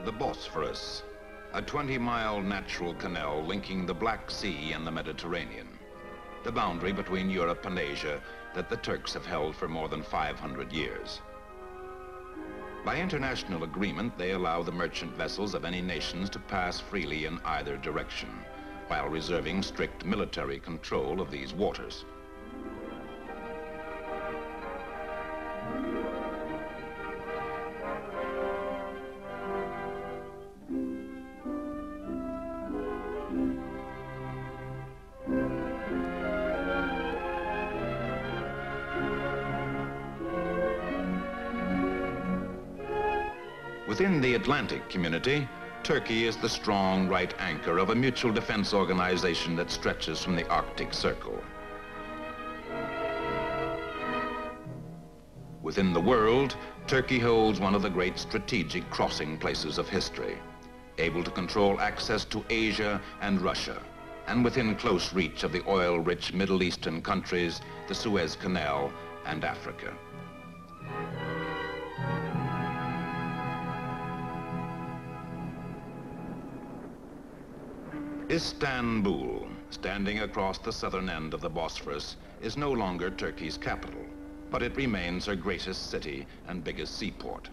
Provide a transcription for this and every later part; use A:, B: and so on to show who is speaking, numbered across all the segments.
A: The Bosphorus, a 20-mile natural canal linking the Black Sea and the Mediterranean, the boundary between Europe and Asia that the Turks have held for more than 500 years. By international agreement, they allow the merchant vessels of any nations to pass freely in either direction, while reserving strict military control of these waters. Within the Atlantic community, Turkey is the strong right anchor of a mutual defense organization that stretches from the Arctic Circle. Within the world, Turkey holds one of the great strategic crossing places of history, able to control access to Asia and Russia, and within close reach of the oil-rich Middle Eastern countries, the Suez Canal, and Africa. Istanbul, standing across the southern end of the Bosphorus, is no longer Turkey's capital, but it remains her greatest city and biggest seaport.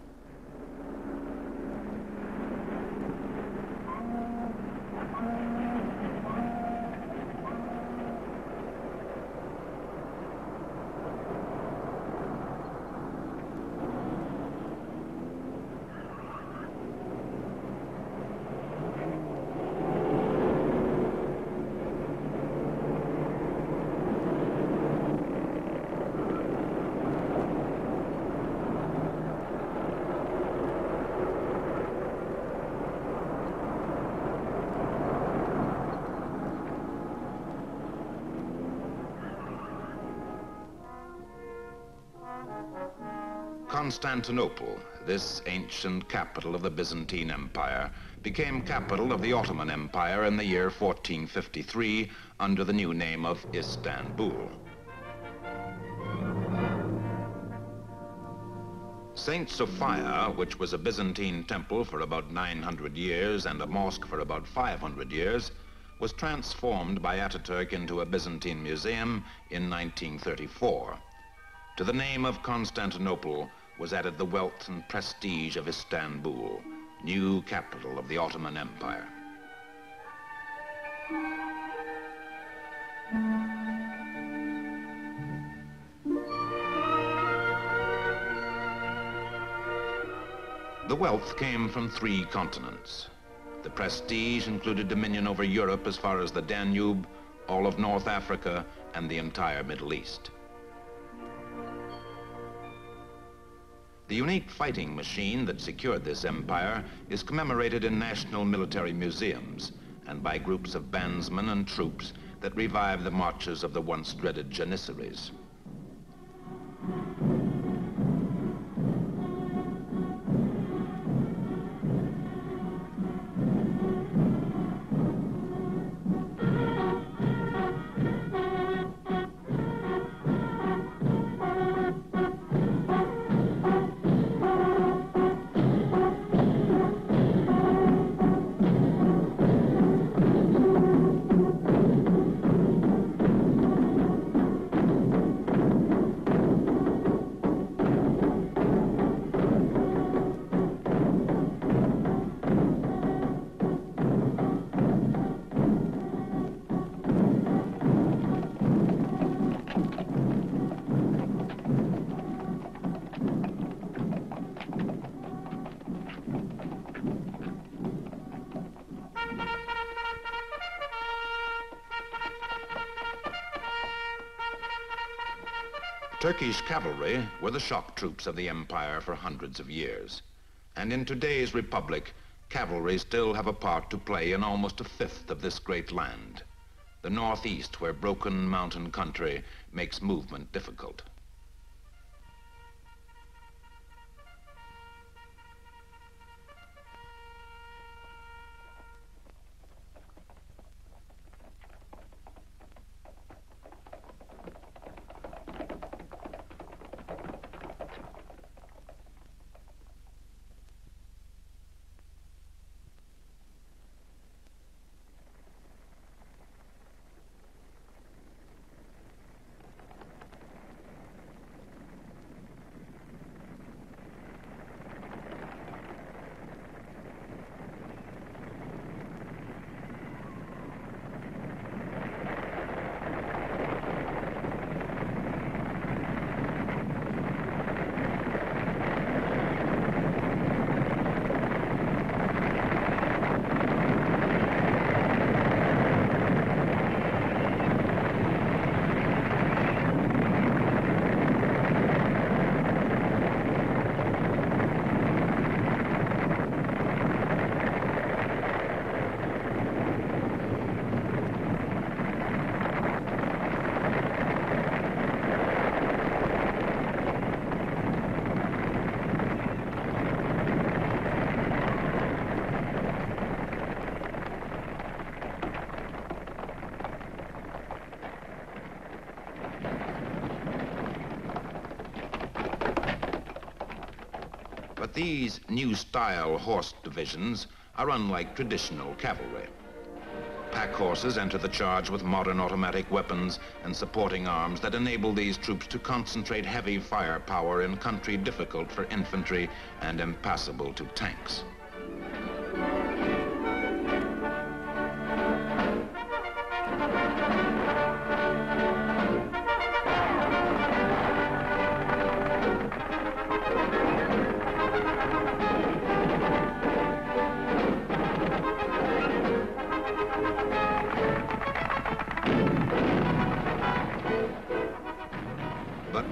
A: Constantinople, this ancient capital of the Byzantine Empire, became capital of the Ottoman Empire in the year 1453 under the new name of Istanbul. Saint Sophia, which was a Byzantine temple for about 900 years and a mosque for about 500 years, was transformed by Ataturk into a Byzantine museum in 1934. To the name of Constantinople was added the wealth and prestige of Istanbul, new capital of the Ottoman Empire. The wealth came from 3 continents. The prestige included dominion over Europe as far as the Danube, all of North Africa, and the entire Middle East. The unique fighting machine that secured this empire is commemorated in national military museums and by groups of bandsmen and troops that revive the marches of the once dreaded Janissaries. Turkish cavalry were the shock troops of the empire for hundreds of years. And in today's republic, cavalry still have a part to play in almost a fifth of this great land. The northeast, where broken mountain country makes movement difficult. These new-style horse divisions are unlike traditional cavalry. Pack horses enter the charge with modern automatic weapons and supporting arms that enable these troops to concentrate heavy firepower in country difficult for infantry and impassable to tanks.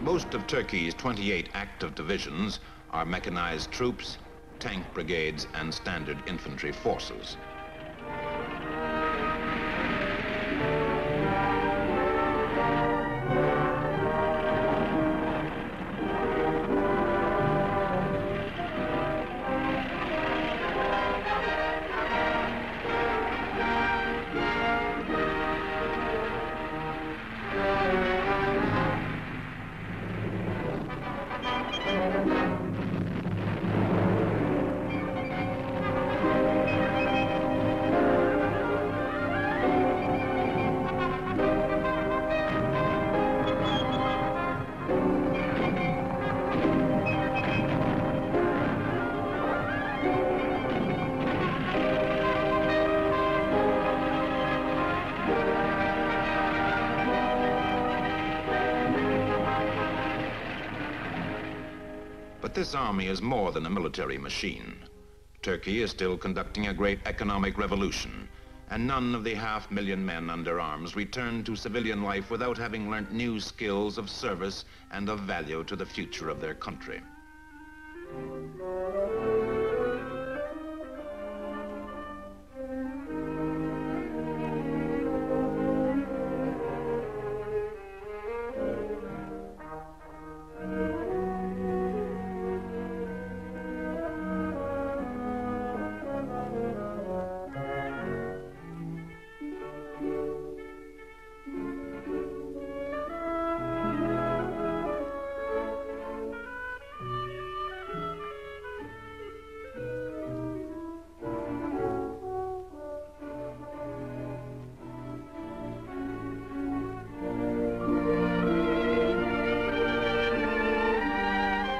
A: Most of Turkey's 28 active divisions are mechanized troops, tank brigades, and standard infantry forces. But this army is more than a military machine. Turkey is still conducting a great economic revolution, and none of the 500,000 men under arms return to civilian life without having learnt new skills of service and of value to the future of their country.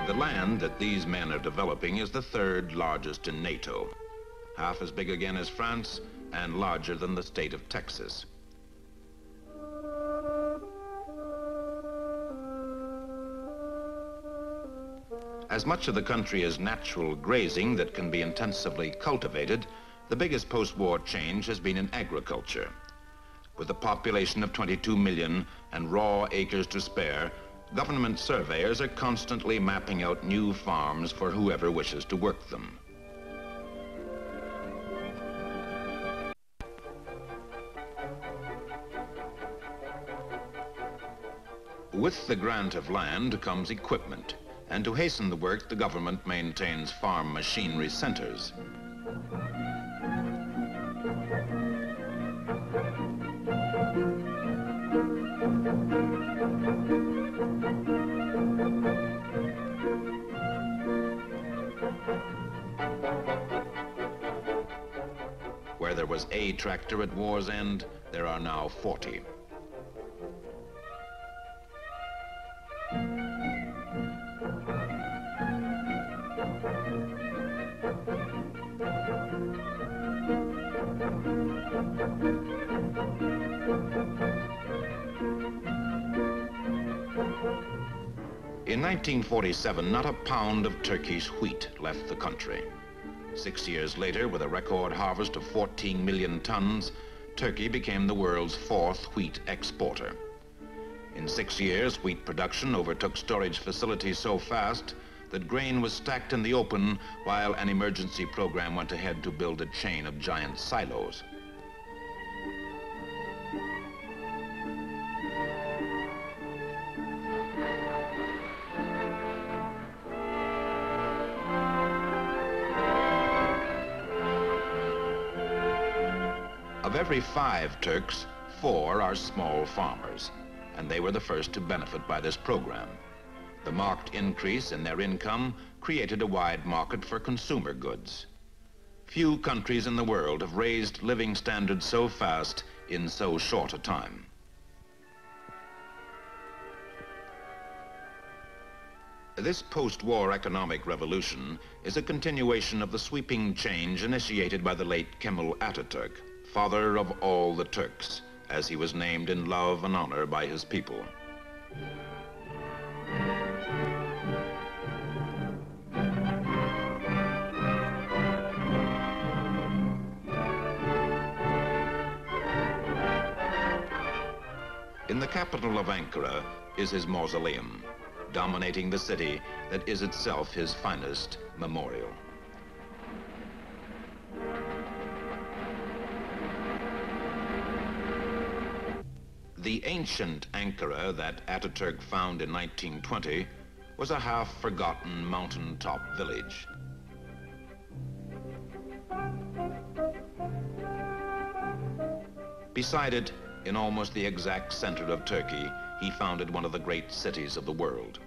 A: The land that these men are developing is the third largest in NATO, half as big again as France and larger than the state of Texas. As much of the country is natural grazing that can be intensively cultivated, the biggest post-war change has been in agriculture. With a population of 22 million and raw acres to spare, government surveyors are constantly mapping out new farms for whoever wishes to work them. With the grant of land comes equipment, and to hasten the work, the government maintains farm machinery centers. Where there was a tractor at war's end, there are now 40. In 1947, not a pound of Turkey's wheat left the country. 6 years later, with a record harvest of 14 million tons, Turkey became the world's fourth wheat exporter. In 6 years, wheat production overtook storage facilities so fast that grain was stacked in the open while an emergency program went ahead to build a chain of giant silos. Of every 5 Turks, 4 are small farmers, and they were the first to benefit by this program. The marked increase in their income created a wide market for consumer goods. Few countries in the world have raised living standards so fast in so short a time. This post-war economic revolution is a continuation of the sweeping change initiated by the late Kemal Atatürk, father of all the Turks, as he was named in love and honor by his people. In the capital of Ankara is his mausoleum, dominating the city that is itself his finest memorial. The ancient Ankara that Ataturk found in 1920 was a half-forgotten mountaintop village. Beside it, in almost the exact center of Turkey, he founded one of the great cities of the world.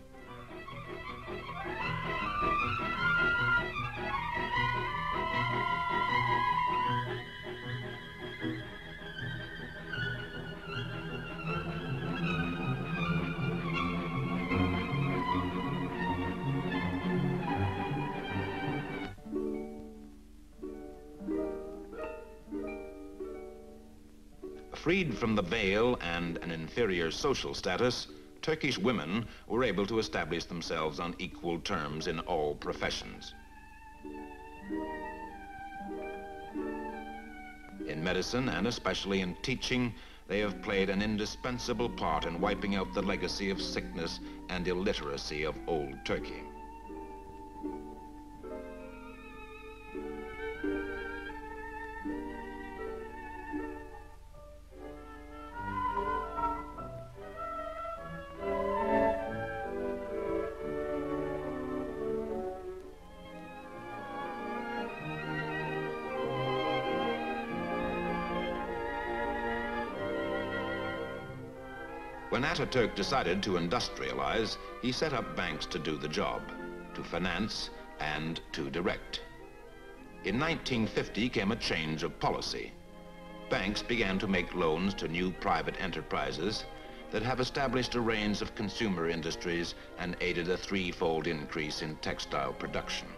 A: Freed from the veil and an inferior social status, Turkish women were able to establish themselves on equal terms in all professions. In medicine, and especially in teaching, they have played an indispensable part in wiping out the legacy of sickness and illiteracy of old Turkey. When Ataturk decided to industrialize, he set up banks to do the job, to finance and to direct. In 1950 came a change of policy. Banks began to make loans to new private enterprises that have established a range of consumer industries and aided a threefold increase in textile production.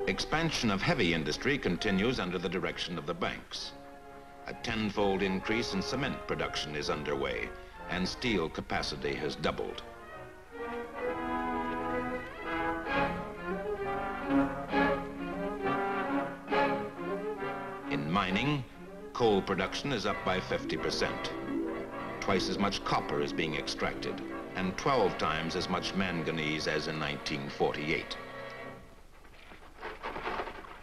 A: Expansion of heavy industry continues under the direction of the banks. A tenfold increase in cement production is underway, and steel capacity has doubled. In mining, coal production is up by 50%. Twice as much copper is being extracted, and 12 times as much manganese as in 1948.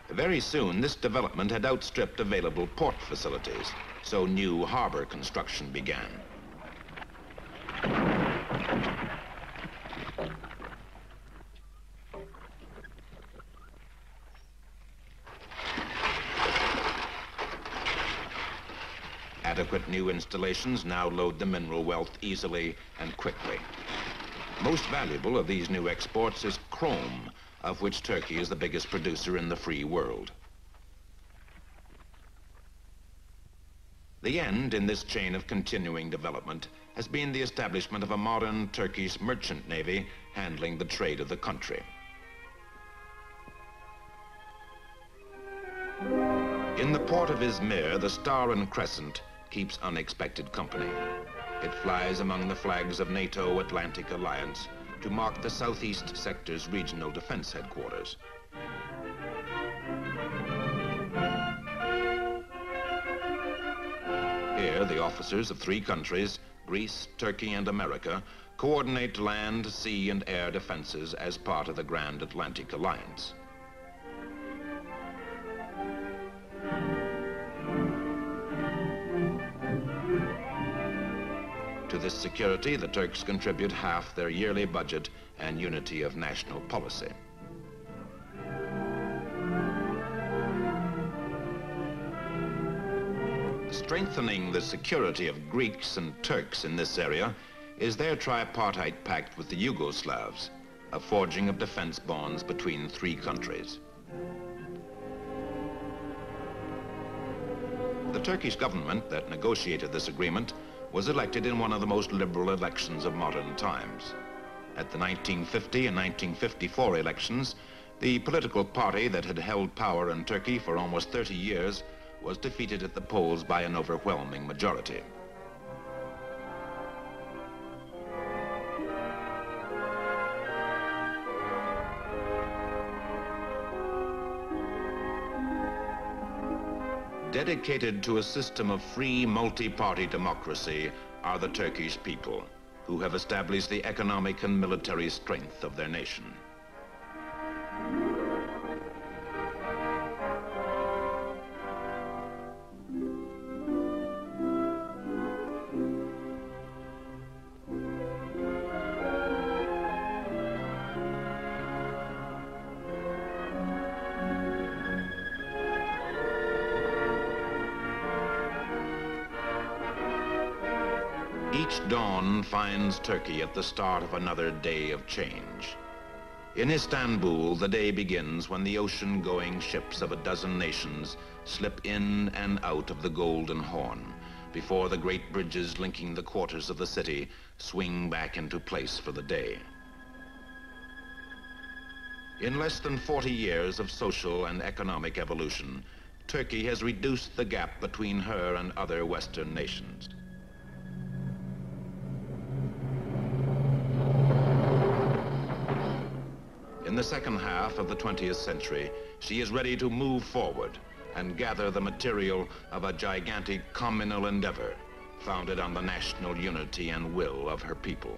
A: Very soon, this development had outstripped available port facilities, so new harbor construction began. Adequate new installations now load the mineral wealth easily and quickly. Most valuable of these new exports is chrome, of which Turkey is the biggest producer in the free world. The end in this chain of continuing development has been the establishment of a modern Turkish merchant navy handling the trade of the country. In the port of Izmir, the Star and Crescent keeps unexpected company. It flies among the flags of NATO Atlantic Alliance to mark the Southeast Sector's regional defense headquarters. Here, the officers of 3 countries Greece, Turkey, and America coordinate land, sea, and air defenses as part of the Grand Atlantic Alliance. To this security, the Turks contribute half their yearly budget and unity of national policy. Strengthening the security of Greeks and Turks in this area is their tripartite pact with the Yugoslavs, a forging of defense bonds between three countries. The Turkish government that negotiated this agreement was elected in one of the most liberal elections of modern times. At the 1950 and 1954 elections, the political party that had held power in Turkey for almost 30 years was defeated at the polls by an overwhelming majority. Dedicated to a system of free multi-party democracy are the Turkish people, who have established the economic and military strength of their nation. Each dawn finds Turkey at the start of another day of change. In Istanbul, the day begins when the ocean-going ships of a dozen nations slip in and out of the Golden Horn before the great bridges linking the quarters of the city swing back into place for the day. In less than 40 years of social and economic evolution, Turkey has reduced the gap between her and other Western nations. In the second half of the 20th century, she is ready to move forward and gather the material of a gigantic communal endeavor founded on the national unity and will of her people.